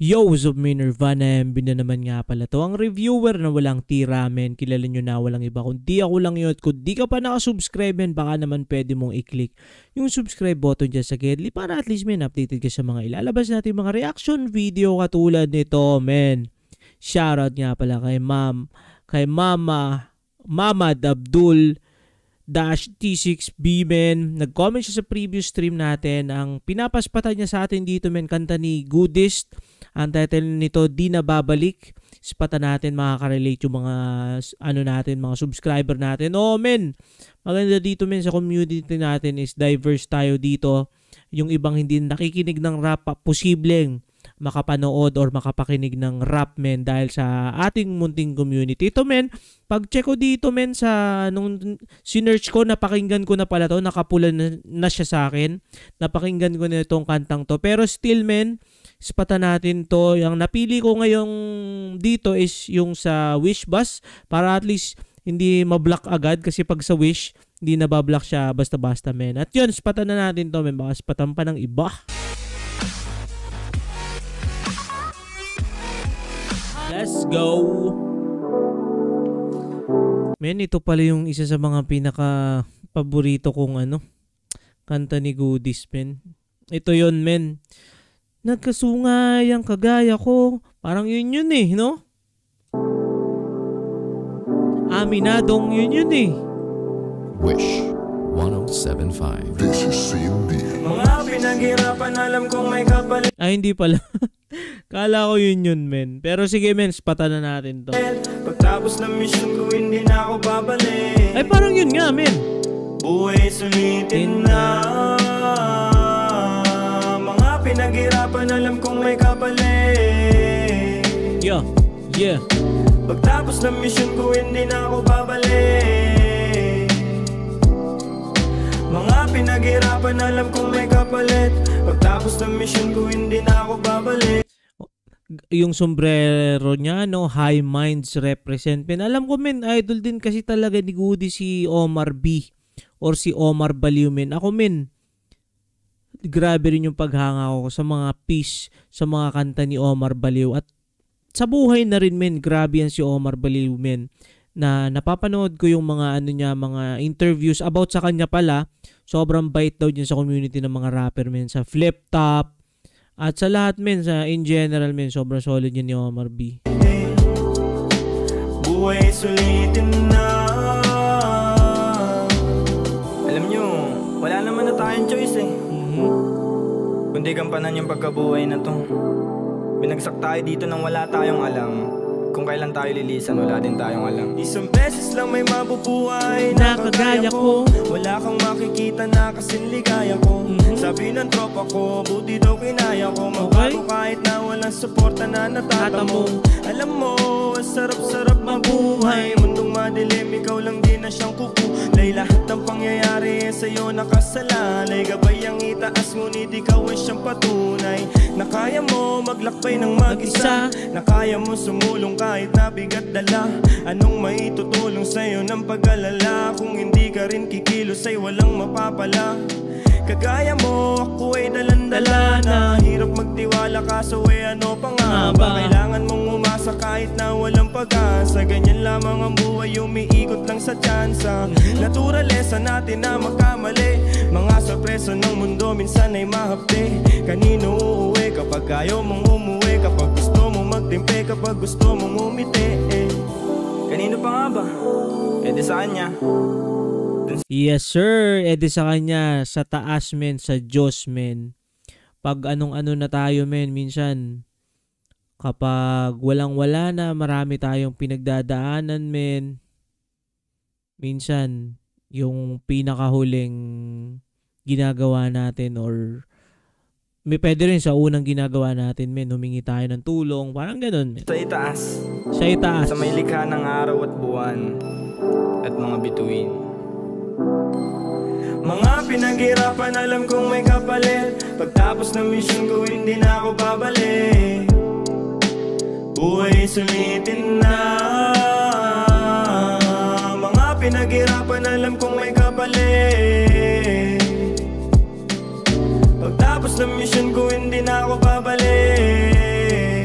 Yo, what's up, Nirvana? MB na naman nga pala to. Ang reviewer na walang tira, men. Kilala nyo na walang iba. Kundi ako lang yun. At kung di ka pa nakasubscribe, men, baka naman pwede mong i-click yung subscribe button dyan sa gilid para at least, men, updated ka sa mga ilalabas natin mga reaction video katulad nito, men. Shoutout nga pala kay Mama Abdul T6B, men. Nag-comment siya sa previous stream natin. Ang pinapaspatan niya sa atin dito, men, kanta ni Goodist. Ang title nito, Di Na Babalik. Spatan natin, makaka-relate yung mga mga subscriber natin. Oh, men, maganda dito, men, sa community natin is diverse tayo dito. Yung ibang hindi nakikinig ng rap, posibleng makapanood or makapakinig ng rap, men, dahil sa ating munting community. Ito, men, pag check ko dito, men, sa nung sinearch ko, napakinggan ko na pala to, nakapula na siya sa akin. Napakinggan ko na itong kantang to. Pero still, men, spatan natin to. Yung napili ko ngayong dito is yung sa Wish Bus para at least hindi mablock agad kasi pag sa Wish, hindi nabablock siya basta-basta, men. At yun, spatan na natin to, men. Baka spatan pa ng iba. Let's go! Men, ito pala yung isa sa mga pinaka-paborito kong kanta ni Goodist, men. Ito yun, men. Nagkasungay ang kagaya ko. Parang yun no? Aminadong yun eh. Wish 1075. This is Cindy. Mga pinaghirapan, alam kong may kapalit. Ay, hindi pala. Kala ko yun, men. Pero sige, men, spatan na natin to. Pagtapos ng mission ko, hindi na ako babalik. Ay, parang yun nga, men. Buhay sulitin na. Mga pinaghirapan, alam kong may kapalit. Yeah. Pagtapos ng mission ko, hindi na ako babalik. Mga pinaghirapan, alam kong may kapalit. Pagtapos ng mission ko, hindi na ako babalik. Yung sombrero niya, high minds represent, men. Alam ko, men, idol din kasi talaga ni Goody si Omar B or si Omar Baliw, men. Ako, men, grabe rin yung paghanga ko sa mga piece, sa mga kanta ni Omar Baliw. At sa buhay na rin, men, grabe yan si Omar Baliw, men. Na napapanood ko yung mga mga interviews about sa kanya pala. Sobrang bait daw dyan sa community ng mga rapper, men. Sa Flip Top at sa lahat, men, sa in general, men, sobrang solid yun ni Omar B. Buhay sulitin na. Alam nyo, wala naman na tayong choice eh. Kundi gampanan yung pagkabuhay na to. Binagsak tayo dito nang wala tayong alam. Kung kailan tayo lilisan, wala din tayong alam. Isang beses lang may mabubuhay na kagaya ko. Wala kang makikita na kasing ligaya ko. Sabi ng tropa ko, buti daw kinaya ko. Magbago kahit na walang suporta na natatamo. Alam mo, ang sarap-sarap mabuhay. Mundong madilim, ikaw lang din na siyang kukulay. Lahat ng pangyayari sa'yo nakasalalay. Gabay ang itaas, ngunit ikaw ay siyang patunay. Na kaya mo maglakbay ng mag-isa. Na kaya mo sumulong kahit nabigat dala. Anong maitutulong sa'yo ng pag-alala? Kung hindi ka rin kikilos ay walang mapapala. Kagaya mo, ako ay dalandala na. Hirap magtiwala kaso ano pa nga ba? Kailangan mong umasa kahit na walang pag-asa. Ganyan lamang ang buhay, umiikot lang sa tsansa. Naturalesa natin na magkamali. Mga sorpresa ng mundo minsan ay mahapde. Kanino uuwi kapag ayaw mong umuwi? Kapag gusto mong magtimpe, kapag gusto mong umiti Kanino pa nga ba? Di sa kanya. Yes, sir. Di sa kanya, sa taas, men, sa Diyos, men. Pag anong-ano na tayo, men, minsan, kapag walang-wala na, marami tayong pinagdadaanan, men. Minsan, yung pinakahuling ginagawa natin or may pwede rin sa unang ginagawa natin, men, humingi tayo ng tulong, parang ganun, men. Sa itaas. Sa itaas. Sa may likha ng araw at buwan at mga bituin. Mga pinaghirapan, alam kong may kapalit. Pagtapos ng mission ko, hindi na ako babalik. Buhay sulitin na. Mga pinaghirapan, alam kong may kapalit. Pagtapos ng mission ko, hindi na ako babalik.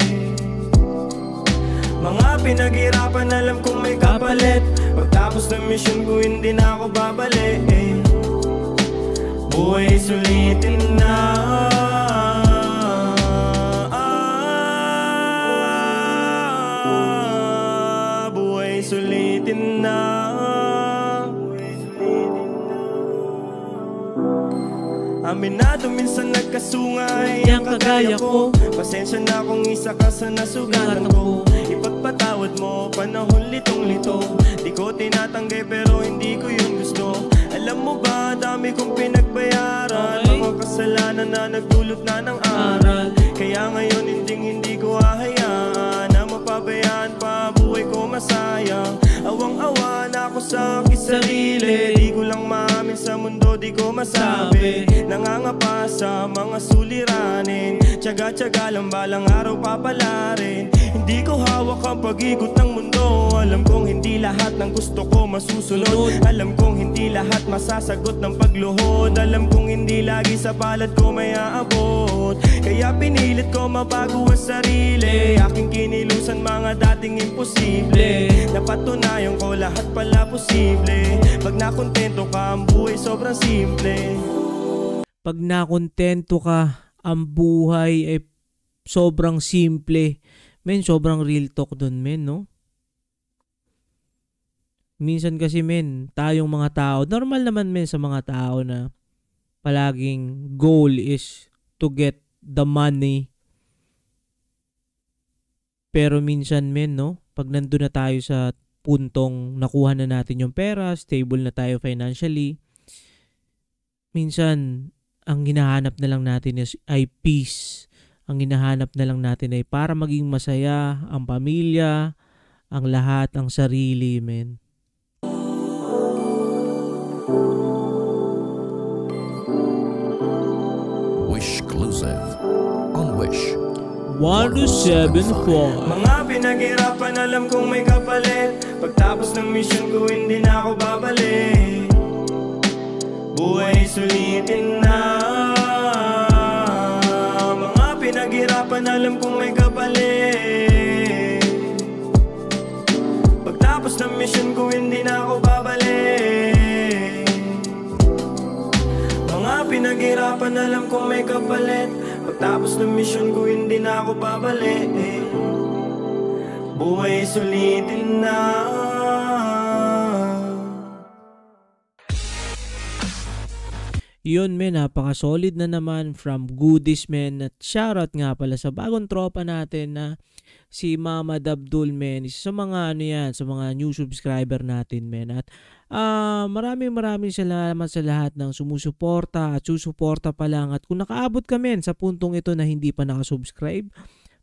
pinaghirapan, alam kong may kapalit. Pagtapos ng mission ko, hindi na ako babalik. Buhay sulitin na. Buhay sulitin na. Aminado minsan nagkasungay ang kagaya ko. Pasensya na kung isa ka sa nasugatan ko. Ipagpatawad mo, panahon litong-lito. Di ko tinatanggay pero hindi ko yun gusto. Alam mo ba, dami kong pinagbayaran, mga kasalanan na nagdulot na ng aral. Kaya ngayon hindi ko hahayaan na mapabayaan pa buhay ko masayang. Awang-awa na ako sa aking sarili, di ko lang maamin sa mundo, di ko masabi. Nangangapa sa mga suliranin, tiyaga-tiyaga lang balang araw papalarin. Hindi ko hawak ang pag-ikot ng mundo. Alam kong hindi lahat ng gusto ko masusunod. Alam kong hindi lahat masasagot ng pagluhod. Alam kong hindi lagi sa palad ko may aabot. Kaya pinilit ko mabago ang sarili. Aking kinilusan mga dating imposible. Napatunayan ko lahat pala posible. Pag nakontento ka, ang buhay sobrang simple. Pag nakontento ka, ang buhay ay sobrang simple. Men, sobrang real talk dun, men, no? Minsan kasi, men, tayong mga tao, normal naman, men, sa mga tao na palaging goal is to get the money. Pero minsan, men, no? Pag nandun na tayo sa puntong nakuha na natin yung pera, stable na tayo financially, minsan, ang hinahanap na lang natin ay peace. Ang hinahanap na lang natin ay para maging masaya ang pamilya, ang lahat, ang sarili, men. Wish exclusive on Wish 107.4. Mga pinaghirapan, alam kong may kapalit. Pagtapos ng mission ko, hindi na ako babalik. Buhay sulitin na. Pinaghirapan, alam kong may kapalit. Pagtapos ng mission ko, hindi na ako babalik. Mga pinaghirapan, alam kong may kapalit. Pagtapos ng mission ko, hindi na ako babalik. Buhay sulitin na. Yun, men, napaka-solid na naman from Goodies, men. At shoutout nga pala sa bagong tropa natin na si Mama Dabdul, men. Isa sa mga sa mga new subscriber natin, men. At maraming salamat sa lahat ng sumusuporta at susuporta pa lang. At kung nakaabot ka, men, sa puntong ito na hindi pa nakasubscribe,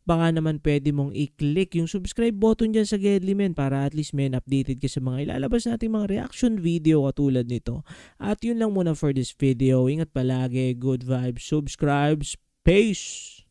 baka naman pwede mong i-click yung subscribe button dyan sa Gedli, men, para at least, men, updated ka sa mga ilalabas nating mga reaction video katulad nito. At yun lang muna for this video. Ingat palagi, good vibes, subscribes, peace!